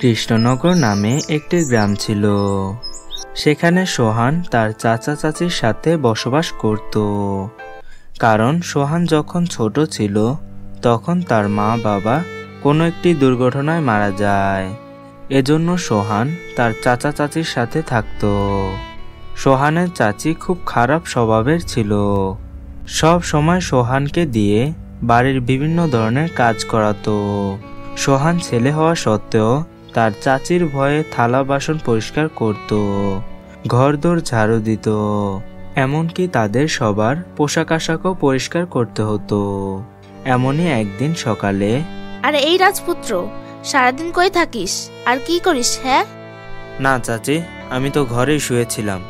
কৃষ্ণনগর নামে একটি গ্রাম ছিল। সেখানে সোহান তার চাচা চাচির সাথে বসবাস করত। কারণ সোহান যখন ছোট ছিল তখন তার মা বাবা কোনো একটি দুর্ঘটনায় মারা যায়। এজন্য সোহান তার চাচা চাচির সাথে থাকত। সোহানের চাচি খুব খারাপ স্বভাবের ছিল। সব সময় সোহানকে দিয়ে বাড়ির বিভিন্ন ধরনের কাজ করাতো। সোহান ছেলে হওয়া সত্ত্বেও তার চাচির ভয়ে থালা বাসন পরিষ্কার করত, ঘরদোর ঝাড়ু দিত, এমনকি তাদের সবার পোশাক আশাকও পরিষ্কার করতে হতো। এমনই একদিন সকালে, আরে এই রাজপুত্র, সারাদিন কই থাকিস আর কি করিস? হ্যাঁ না চাচি, আমি তো ঘরেই শুয়েছিলাম।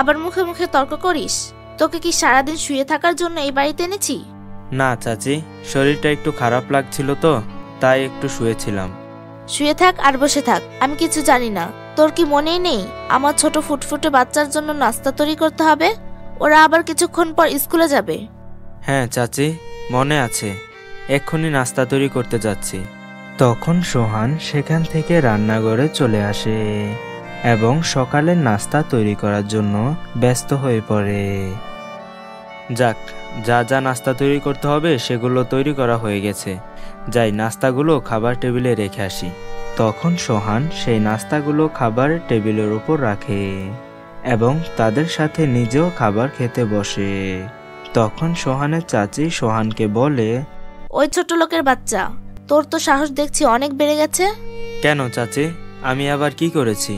আবার মুখে মুখে তর্ক করিস? তোকে কি সারাদিন শুয়ে থাকার জন্য এই বাড়িতে এনেছি? না চাচি, শরীরটা একটু খারাপ লাগছিল তো তাই একটু শুয়েছিলাম। শুয়ে থাক আর বসে থাক, আমি কিছু জানি না। তোর কি মনেই নেই আমার ছোট ফুটফুটে বাচ্চার জন্য নাস্তা তৈরি করতে হবে? ওরা আবার কিছুক্ষণ পর স্কুলে যাবে। হ্যাঁ চাচি, মনে আছে, এক্ষুনি নাস্তা তৈরি করতে যাচ্ছি। তখন সোহান সেখান থেকে রান্নাঘরে চলে আসে এবং সকালের নাস্তা তৈরি করার জন্য ব্যস্ত হয়ে পড়ে। যাক, যা যা নাস্তা তৈরি করতে হবে সেগুলো তৈরি করা হয়ে গেছে, যাই নাস্তাগুলো খাবার টেবিলে রেখে আসি। তখন সোহান সেই নাস্তাগুলো খাবারের টেবিলের উপর রাখে এবং তাদের সাথে নিজেও খাবার খেতে বসে। তখন সোহানের চাচি সোহানকে বলে, ওই ছোট লোকের বাচ্চা, তোর তো সাহস দেখছি অনেক বেড়ে গেছে। কেন চাচি, আমি আবার কি করেছি?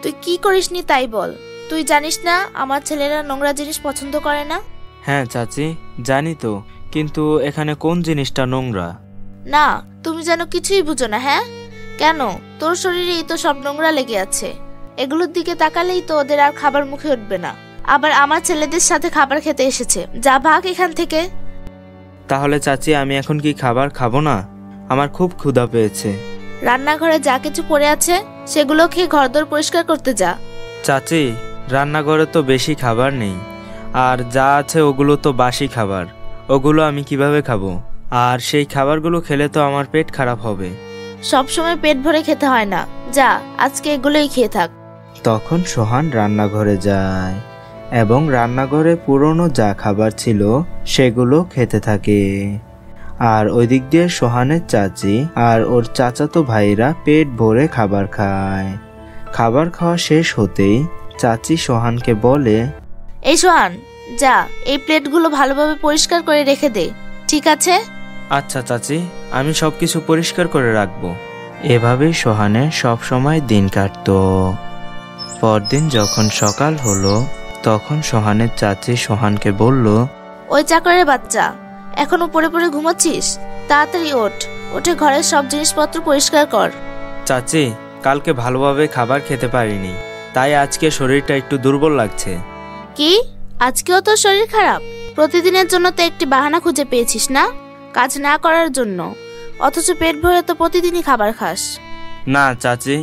তুই কি করিসনি তাই বল। তুই জানিস না আমার ছেলেরা নোংরা জিনিস পছন্দ করে না? হ্যাঁ চাচি, জানি তো, কিন্তু এখানে কোন জিনিসটা নোংরা? না, তুমি যেন কিছুই বুঝো না। হ্যাঁ কেন? তোর শরীরেই তো সব নোংরা লেগে আছে। এগুলোর দিকে তাকালেই তো ওদের আর খাবার মুখে উঠবে না। আবার আমার ছেলেদের সাথে খাবার খেতে এসেছে। যা ভাগ এখান থেকে। তাহলে চাচি, আমি এখন কি খাবার খাবো না? আমার খুব ক্ষুধা পেয়েছে। রান্নাঘরে যা কিছু পড়ে আছে সেগুলো খেয়ে ঘরদোর পরিষ্কার করতে যা। চাচি, রান্নাঘরে তো বেশি খাবার নেই, আর যা আছে ওগুলো তো বাসি খাবার। ওগুলো আমি কিভাবে খাবো? আর সেই খাবারগুলো খেলে তো আমার পেট খারাপ হবে। সব সময় পেট ভরে খেতে হয় না, যা আজকে এগুলোই খেয়ে থাক। তখন সোহান রান্নাঘরে যায় এবং রান্নাঘরে পুরনো যা খাবার ছিল সেগুলো খেতে থাকে। আর ওই দিক দিয়ে সোহানের চাচি আর ওর চাচাতো ভাইরা পেট ভরে খাবার খায়। খাবার খাওয়া শেষ হতেই চাচি সোহানকে বলে, এই সোহান, যা এই প্লেটগুলো ভালোভাবে পরিষ্কার করে রেখে দে, ঠিক আছে? আচ্ছা চাচি, আমি সবকিছু পরিষ্কার করে রাখবো। এভাবেই সোহানের সব সময় দিন কাটতো। পরদিন যখন সকাল হলো তখন সোহানের চাচি সোহানকে বলল, ওই চাকরের বাচ্চা, এখনো পড়ে পড়ে ঘুমাচ্ছিস? তাড়াতাড়ি ওঠ, উঠে ঘরের সব জিনিসপত্র পরিষ্কার কর। চাচি, কালকে ভালোভাবে খাবার খেতে পারিনি, তাই আজকে শরীরটা একটু দুর্বল লাগছে। কি? আজকেও তোর শরীর খারাপ? প্রতিদিনের জন্য তো একটি বাহানা খুঁজে পেয়েছিস না, কাজ না করার জন্য। অথচ পেট ভরে তো প্রতিদিনই খাবার খাস। না চাচি,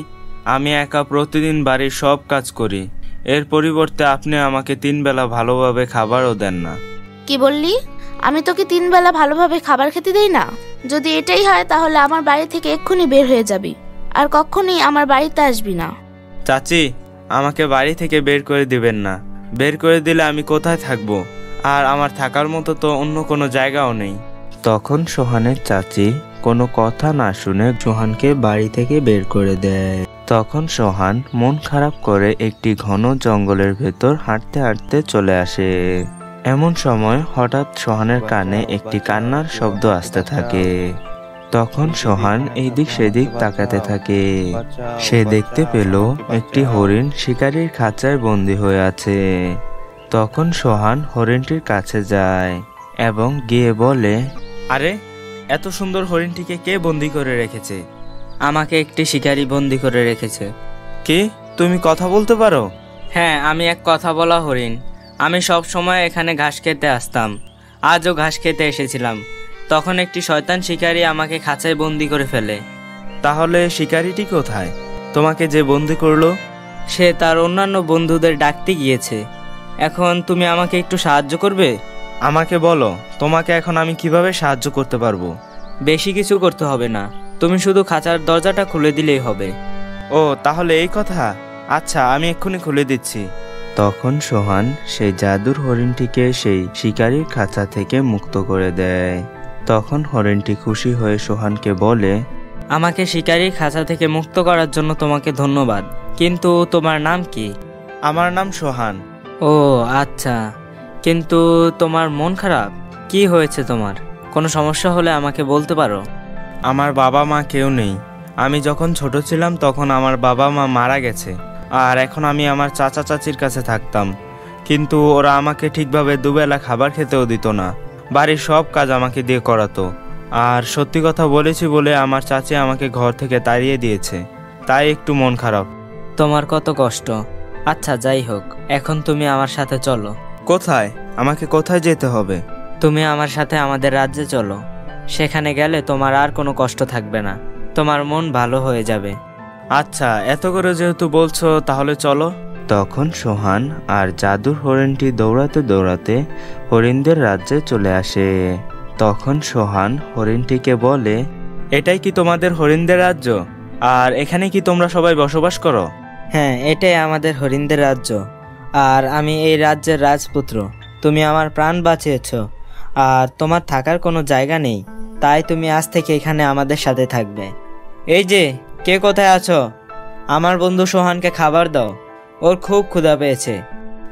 আমি একা প্রতিদিন বাড়ির সব কাজ করি, এর পরিবর্তে আপনি আমাকে 3 বেলা ভালোভাবে খাবারও দেন না। কি বললি? আমি তোকে 3 বেলা ভালোভাবে খাবার খেতে দেই না? যদি এটাই হয় তাহলে আমার বাড়ি থেকে এক্ষুনি বের হয়ে যাবি, আর কখনোই আমার বাড়িতে আসবি না। চাচি, আমাকে বাড়ি থেকে বের করে দিবেন না। বের করে দিলে আমি কোথায় থাকবো? আর আমার থাকার মতো তো অন্য কোনো জায়গাও নেই। তখন সোহানের চাচি কোনো কথা না শুনে সোহানকে বাড়ি থেকে বের করে দেয়। তখন সোহান মন খারাপ করে একটি ঘন জঙ্গলের ভেতর হাঁটতে হাঁটতে চলে আসে। এমন সময় হঠাৎ সোহানের কানে একটি কান্নার শব্দ আসতে থাকে। তখন সোহান এইদিক সেদিক তাকাতে থাকে। সে দেখতে পেল একটি হরিণ শিকারীর খাঁচায় বন্দী হয়ে আছে। তখন সোহান হরিণটির কাছে যায় এবং গিয়ে বলে, আরে, এত সুন্দর হরিণটিকে কে বন্দী করে রেখেছে? আমাকে একটি শিকারী বন্দী করে রেখেছে। কি, তুমি কথা বলতে পারো? হ্যাঁ, আমি এক কথা বলা হরিণ। আমি সব সময় এখানে ঘাস খেতে আসতাম। আজও ঘাস খেতে এসেছিলাম, তখন একটি শয়তান শিকারী আমাকে খাঁচায় বন্দী করে ফেলে। তাহলে শিকারীটি কোথায়? তোমাকে যে বন্দী করলো? সে তার অন্যান্য বন্ধুদের ডাকতে গিয়েছে। এখন তুমি আমাকে একটু সাহায্য করবে? আমাকে বলো, তোমাকে এখন আমি কিভাবে সাহায্য করতে পারবো? বেশি কিছু করতে হবে না, তুমি শুধু খাঁচার দরজাটা খুলে দিলেই হবে। ও তাহলে এই কথা, আচ্ছা আমি এক্ষুনি খুলে দিচ্ছি। তখন সোহান সেই জাদুর হরিণটিকে সেই শিকারীর খাঁচা থেকে মুক্ত করে দেয়। তখন হরিণটি খুশি হয়ে সোহানকে বলে, আমাকে শিকারীর খাঁচা থেকে মুক্ত করার জন্য তোমাকে ধন্যবাদ, কিন্তু তোমার নাম কি? আমার নাম সোহান। ও আচ্ছা, কিন্তু তোমার মন খারাপ, কি হয়েছে তোমার? কোনো সমস্যা হলে আমাকে বলতে পারো। আমার বাবা মা কেউ নেই। আমি যখন ছোট ছিলাম তখন আমার বাবা মা মারা গেছে, আর এখন আমি আমার চাচা চাচির কাছে থাকতাম, কিন্তু ওরা আমাকে ঠিকভাবে দুবেলা খাবার খেতেও দিত না। বাড়ির সব কাজ আমাকে দিয়ে করাতো, আর সত্যি কথা বলেছি বলে আমার চাচি আমাকে ঘর থেকে তাড়িয়ে দিয়েছে, তাই একটু মন খারাপ। তোমার কত কষ্ট। আচ্ছা যাই হোক, এখন তুমি আমার সাথে চলো। কোথায়? আমাকে কোথায় যেতে হবে? তুমি আমার সাথে আমাদের রাজ্যে চলো, সেখানে গেলে তোমার আর কোনো কষ্ট থাকবে না, তোমার মন ভালো হয়ে যাবে। আচ্ছা, এত করে যেহেতু বলছো তাহলে চলো। তখন সোহান আর জাদুর হরিণটি দৌড়াতে দৌড়াতে হরিণদের রাজ্যে চলে আসে। তখন সোহান হরিণটিকে বলে, এটাই কি তোমাদের হরিণদের রাজ্য? আর এখানে কি তোমরা সবাই বসবাস করো? হ্যাঁ, এটাই আমাদের হরিণদের রাজ্য, আর আমি এই রাজ্যের রাজপুত্র। তুমি আমার প্রাণ বাঁচিয়েছো, আর তোমার থাকার কোনো জায়গা নেই, তাই তুমি আজ থেকে এখানে আমাদের সাথে থাকবে। এই যে, কে কোথায় আছো? আমার বন্ধু সোহানকে খাবার দাও, ওর খুব ক্ষুধা পেয়েছে।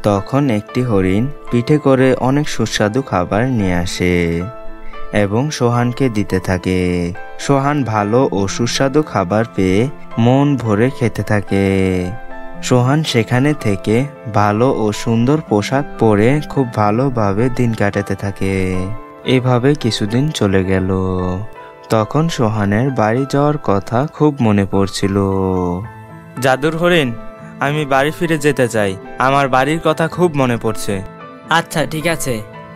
তখন একটি হরিণ পিঠে করে অনেক সুস্বাদু খাবার নিয়ে আসে এবং সোহানকে দিতে থাকে। সোহান ভালো ও সুস্বাদু খাবার পেয়ে মন ভরে খেতে থাকে। সোহান সেখানে থেকে ভালো ও সুন্দর পোশাক পরে খুব ভালোভাবে দিন কাটাতে থাকে। এভাবে কিছুদিন চলে গেল। তখন সোহানের বাড়ি যাওয়ার কথা খুব মনে পড়ছিল। জাদুর হরিণ, আমি বাড়ি ফিরে যেতে চাই, আমার বাড়ির কথা খুব মনে পড়ছে। আচ্ছা ঠিক আছে,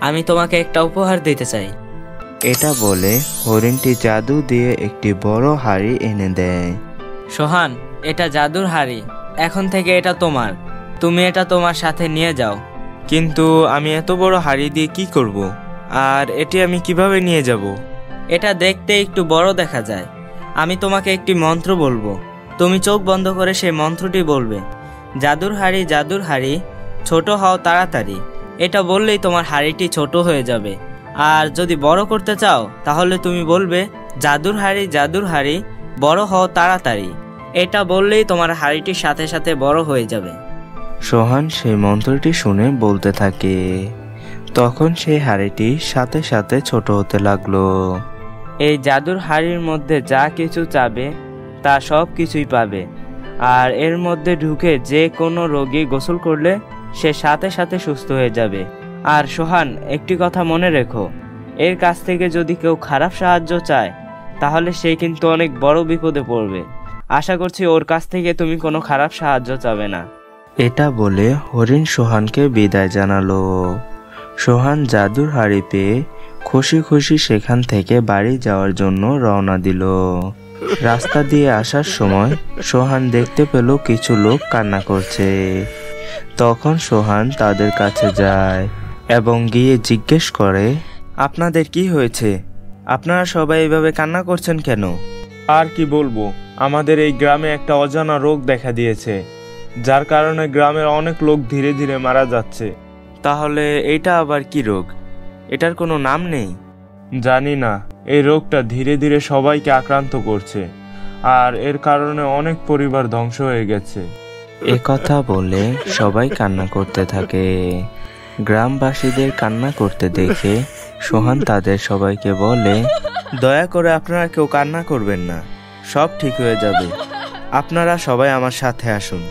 আমি তোমাকে একটা উপহার দিতে চাই। এটা বলে হরিণটি জাদু দিয়ে একটি বড় হাড়ি এনে দেয়। সোহান, এটা জাদুর হাড়ি, এখন থেকে এটা তোমার, তুমি এটা তোমার সাথে নিয়ে যাও। কিন্তু আমি এত বড় হাড়ি দিয়ে কি করব? আর এটি আমি কিভাবে নিয়ে যাব? এটা দেখতে একটু বড় দেখা যায়, আমি তোমাকে একটি মন্ত্র বলবো, তুমি চোখ বন্ধ করে সেই মন্ত্রটি বলবে, জাদুর হাড়ি ছোট হও তাড়াতাড়ি। এটা বললেই তোমার হাড়িটি ছোট হয়ে যাবে। আর যদি বড় করতে চাও তাহলে তুমি বলবে, জাদুর হাড়ি বড় হও তাড়াতাড়ি। এটা বললেই তোমার হাড়িটির সাথে সাথে বড় হয়ে যাবে। সোহান সেই মন্ত্রটি শুনে বলতে থাকে। তখন সেই হাড়িটি সাথে সাথে ছোট হতে লাগলো। এই জাদুর হাড়ির মধ্যে যা কিছু চাবে তা সব কিছুই পাবে, আর এর মধ্যে ঢুকে যে কোনো রোগী গোসল করলে সে সাথে সাথে সুস্থ হয়ে যাবে। আর সোহান, একটি কথা মনে রেখো, এর কাছ থেকে যদি কেউ খারাপ সাহায্য চায় তাহলে সে কিন্তু অনেক বড় বিপদে পড়বে। আশা করছি ওর কাছ থেকে তুমি কোনো খারাপ সাহায্য চাবে না। এটা বলে হরিণ সোহানকে বিদায় জানালো। সোহান জাদুর হাড়ি পেয়ে খুশি খুশি সেখান থেকে বাড়ি যাওয়ার জন্য রওনা দিল। রাস্তা দিয়ে আসার সময় সোহান দেখতে পেল কিছু লোক কান্না করছে। তখন সোহান তাদের কাছে যায় এবং গিয়ে জিজ্ঞেস করে, আপনাদের কি হয়েছে? আপনারা সবাই এইভাবে কান্না করছেন কেন? আর কি বলবো, আমাদের এই গ্রামে একটা অজানা রোগ দেখা দিয়েছে, যার কারণে গ্রামের অনেক লোক ধীরে ধীরে মারা যাচ্ছে। তাহলে এটা আবার কি রোগ? এটার কোনো নাম নেই? জানি না, এই রোগটা ধীরে ধীরে সবাইকে আক্রান্ত করছে, আর এর কারণে অনেক পরিবার ধ্বংস হয়ে গেছে। এ কথা বলে সবাই কান্না করতে থাকে। গ্রামবাসীদের কান্না করতে দেখে সোহান তাদের সবাইকে বলে, দয়া করে আপনারা কেউ কান্না করবেন না, সব ঠিক হয়ে যাবে, আপনারা সবাই আমার সাথে আসুন।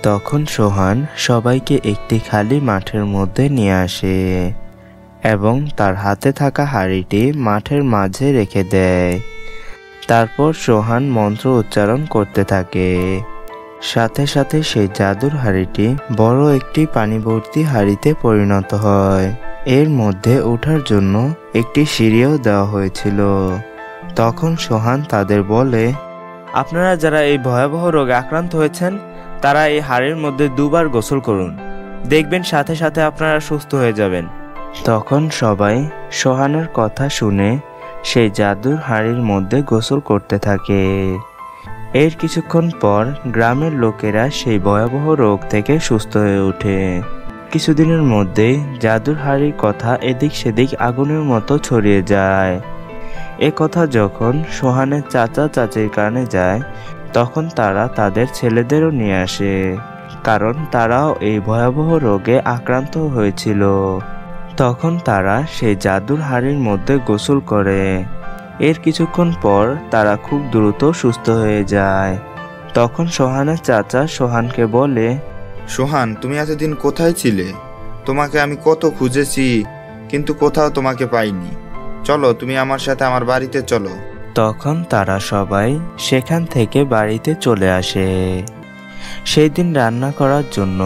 তখন সোহান সবাইকে একটি খালি মাঠের মধ্যে নিয়ে আসে এবং তার হাতে থাকা হাঁড়িটি মাঠের মাঝে রেখে দেয়। তারপর সোহান মন্ত্র উচ্চারণ করতে থাকে। সাথে সাথে সেই জাদুর হাঁড়িটি বড় একটি পানি ভর্তি হাঁড়িতে পরিণত হয়। এর মধ্যে ওঠার জন্য একটি সিঁড়িও দেওয়া হয়েছিল। তখন সোহান তাদের বলে, আপনারা যারা এই ভয়াবহ রোগে আক্রান্ত হয়েছেন তারা এই হাড়ির মধ্যে 2 বার গোসল করুন, দেখবেন সাথে সাথে আপনারা সুস্থ হয়ে যাবেন। তখন সবাই সোহানের কথা শুনে সেই জাদুর হাড়ির মধ্যে গোসল করতে থাকে এর কিছুক্ষণ পর গ্রামের লোকেরা সেই ভয়াবহ রোগ থেকে সুস্থ হয়ে ওঠে। কিছুদিনের মধ্যেই জাদুর হাড়ির কথা এদিক সেদিক আগুনের মতো ছড়িয়ে যায়। এ কথা যখন সোহানের চাচা চাচির কানে যায়, তখন তারা তাদের ছেলেদেরও নিয়ে আসে, কারণ তারাও এই ভয়াবহ রোগে আক্রান্ত হয়েছিল। তখন তারা সেই জাদুর হাড়ির মধ্যে গোসল করে। এর কিছুক্ষণ পর তারা খুব দ্রুত সুস্থ হয়ে যায়। তখন সোহানের চাচা সোহানকে বলে, সোহান, তুমি এতদিন কোথায় ছিলে? তোমাকে আমি কত খুঁজেছি, কিন্তু কোথাও তোমাকে পাইনি। চলো, তুমি আমার সাথে আমার বাড়িতে চলো। তখন তারা সবাই সেখান থেকে বাড়িতে চলে আসে। সেই দিন রান্না করার জন্য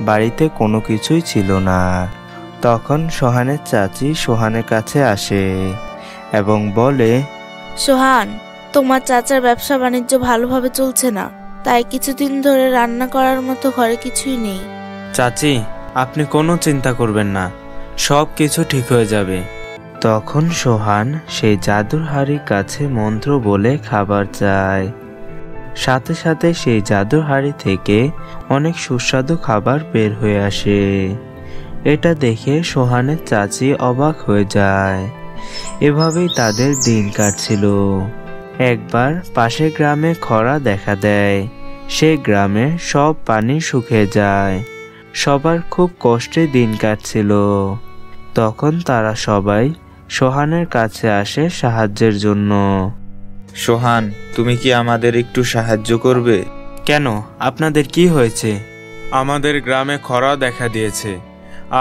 বাড়িতে কোনো কিছুই ছিল না। তখন সোহানের চাচি সোহানের কাছে আসে এবং বলে, সোহান, তোমার চাচার ব্যবসা বাণিজ্য ভালোভাবে চলছে না, তাই কিছুদিন ধরে রান্না করার মতো ঘরে কিছুই নেই। চাচি, আপনি কোনো চিন্তা করবেন না, সব কিছু ঠিক হয়ে যাবে। তখন সোহান সেই জাদুর হাড়ির কাছে মন্ত্র বলে খাবার চায়। সাথে সাথে সেই জাদুর হাড়ি থেকে অনেক সুস্বাদু খাবার বের হয়ে আসে। এটা দেখে সোহানের চাচি অবাক হয়ে যায়। এভাবেই তাদের দিন কাটছিল। একবার পাশের গ্রামে খরা দেখা দেয়। সেই গ্রামে সব পানি শুকিয়ে যায়। সবার খুব কষ্টে দিন কাটছিল। তখন তারা সবাই সোহানের কাছে আসে সাহায্যের জন্য। সোহান, তুমি কি আমাদের একটু সাহায্য করবে? কেন, আপনাদের কি হয়েছে? আমাদের গ্রামে খরা দেখা দিয়েছে,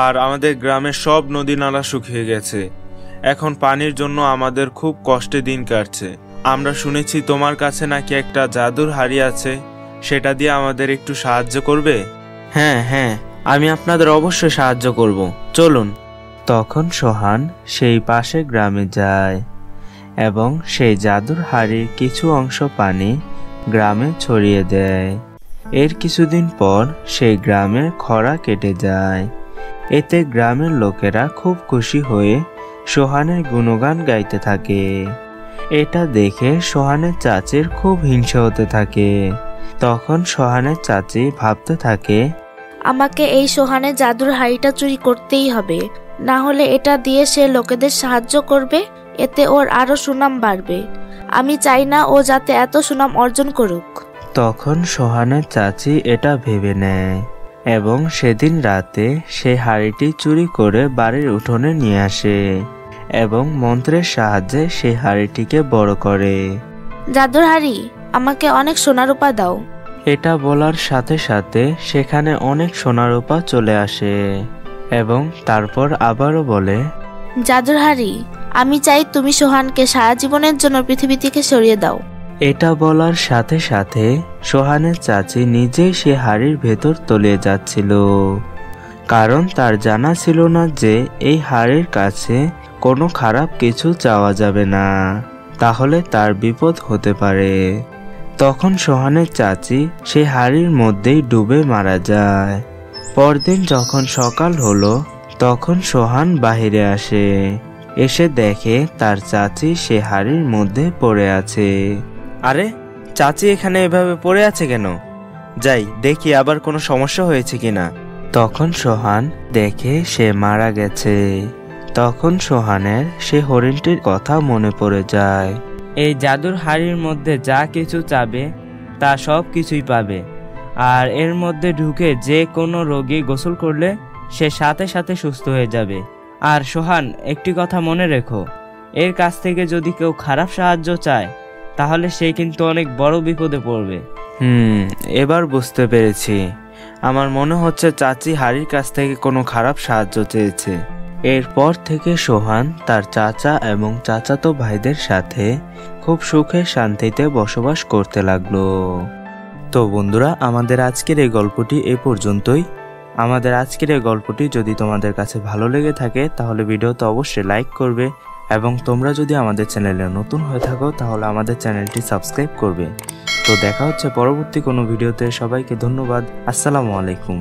আর আমাদের গ্রামের সব নদী নালা শুকিয়ে গেছে। এখন পানির জন্য আমাদের খুব কষ্টে দিন কাটছে। আমরা শুনেছি তোমার কাছে নাকি একটা জাদুর হাড়ি আছে, সেটা দিয়ে আমাদের একটু সাহায্য করবে? হ্যাঁ হ্যাঁ, আমি আপনাদের অবশ্যই সাহায্য করব, চলুন। তখন সোহান সেই পাশের গ্রামে যায় এবং সেই জাদুর হাড়ির কিছু অংশ পানি গ্রামে ছড়িয়ে দেয়। এর কিছুদিন পর সেই গ্রামের খরা কেটে যায়। এতে গ্রামের লোকেরা খুব খুশি হয়ে সোহানের গুণগান গাইতে থাকে। এটা দেখে সোহানের চাচির খুব হিংসা হতে থাকে। তখন সোহানের চাচি ভাবতে থাকে, আমাকে এই সোহানের জাদুর হাড়িটা চুরি করতেই হবে, না হলে এটা দিয়ে সে লোকেদের সাহায্য করবে, এতে ওর আরো সুনাম বাড়বে। আমি চাই না ও যাতে এত সুনাম অর্জন করুক। তখন সোহানের চাচি এটা ভেবে নেয় এবং সেদিন রাতে সেই হাড়িটি চুরি করে বাড়ির উঠোনে নিয়ে আসে এবং মন্ত্রের সাহায্যে সেই হাড়িটিকে বড় করে। জাদুর হাড়ি, আমাকে অনেক সোনারূপা দাও। এটা বলার সাথে সাথে সেখানে অনেক সোনারূপা চলে আসে এবং তারপর আবারও বলে, জাদুর হাড়ি, আমি চাই তুমি সোহানকে সারা জীবনের জন্য পৃথিবী থেকে সরিয়ে দাও। এটা বলার সাথে সাথে সোহানের চাচি নিজেই সে হাড়ির ভেতর তলিয়ে যাচ্ছিল, কারণ তার জানা ছিল না যে এই হাড়ির কাছে কোনো খারাপ কিছু চাওয়া যাবে না, তাহলে তার বিপদ হতে পারে। তখন সোহানের চাচি সেই হাড়ির মধ্যেই ডুবে মারা যায়। পরদিন যখন সকাল হলো, তখন সোহান বাহিরে আসে। এসে দেখে তার চাচি সে হাড়ির মধ্যে পড়ে আছে। আরে, চাচি এখানে এভাবে পড়ে আছে কেন? যাই দেখি আবার কোনো সমস্যা হয়েছে কিনা। তখন সোহান দেখে সে মারা গেছে। তখন সোহানের সে হরিণটির কথা মনে পড়ে যায়। এই জাদুর হাড়ির মধ্যে যা কিছু চাবে তা সব কিছুই পাবে, আর এর মধ্যে ঢুকে যে কোনো রোগী গোসল করলে সে সাথে সাথে সুস্থ হয়ে যাবে। আর সোহান, একটি কথা মনে রেখো, এর কাছ থেকে যদি কেউ খারাপ সাহায্য চায় তাহলে সে কিন্তু অনেক বড় বিপদে পড়বে। এবার বুঝতে পেরেছি। আমার মনে হচ্ছে চাচি হাড়ির কাছ থেকে কোনো খারাপ সাহায্য চেয়েছে। এরপর থেকে সোহান তার চাচা এবং চাচাতো ভাইদের সাথে খুব সুখে শান্তিতে বসবাস করতে লাগলো। তো বন্ধুরা, আমাদের আজকের এই গল্পটি এ পর্যন্তই। আমাদের আজকের এই গল্পটি যদি তোমাদের কাছে ভালো লেগে থাকে তাহলে ভিডিওতে অবশ্যই লাইক করবে, এবং তোমরা যদি আমাদের চ্যানেলে নতুন হয়ে থাকো তাহলে আমাদের চ্যানেলটি সাবস্ক্রাইব করবে। তো দেখা হচ্ছে পরবর্তী কোনো ভিডিওতে। সবাইকে ধন্যবাদ। আসসালামু আলাইকুম।